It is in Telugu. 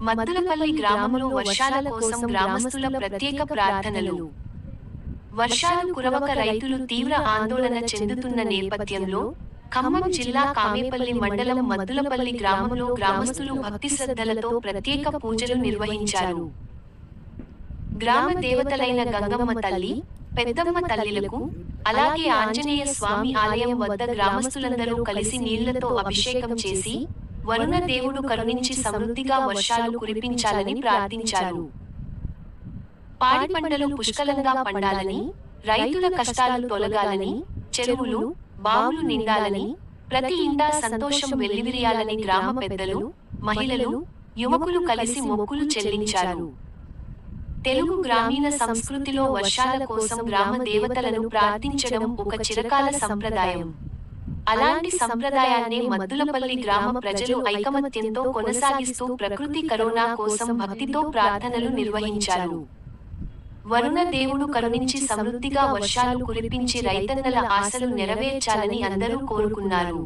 మద్దులపల్లి గ్రామంలో వర్షాల కోసం గ్రామస్తుల ప్రత్యేక ప్రార్థనలు. వర్షాలు కురవక రైతులు తీవ్ర ఆందోళన చెందుతున్న నేపథ్యంలో ఖమ్మం జిల్లా కామేపల్లి మండలం మద్దులపల్లి గ్రామంలో గ్రామస్తులు భక్తి శ్రద్ధలతో ప్రత్యేక పూజలు నిర్వహించారు. గ్రామ దేవతలైన గంగమ్మ తల్లి, పెద్దమ్మ తల్లిలకు, అలాగే ఆంజనేయ స్వామి ఆలయం వద్ద గ్రామస్తులందరూ కలిసి నీళ్లతో అభిషేకం చేసి వరుణ దేవుడు కరుణించి సమృద్ధిగా వర్షాలు కురిపించాలని ప్రార్థించారు. పాడి పంటలు పుష్కలంగా పండాలని, రైతుల కష్టాలు తొలగాలని, చెరువులు, బావులు నిండాలని, ప్రతి ఇంటా సంతోషం వెల్లివిరియాలని గ్రామ పెద్దలు, మహిళలు, యువకులు కలిసి మొక్కులు చెల్లించారు. తెలుగు గ్రామీణ సంస్కృతిలో వర్షాల కోసం గ్రామ దేవతలను ప్రార్థించడం ఒక చిరకాల సంప్రదాయం. అలాంటి సంప్రదాయాన్నే మద్దులపల్లి గ్రామ ప్రజలు ఐకమత్యంతో కొనసాగిస్తూ ప్రకృతి కరోనా కోసం భక్తితో ప్రార్థనలు నిర్వహించారు. వరుణ దేవుడు కరుణించి సమృద్ధిగా వర్షాలు కురిపించి రైతన్నల ఆశలు నెరవేర్చాలని అందరూ కోరుకున్నారు.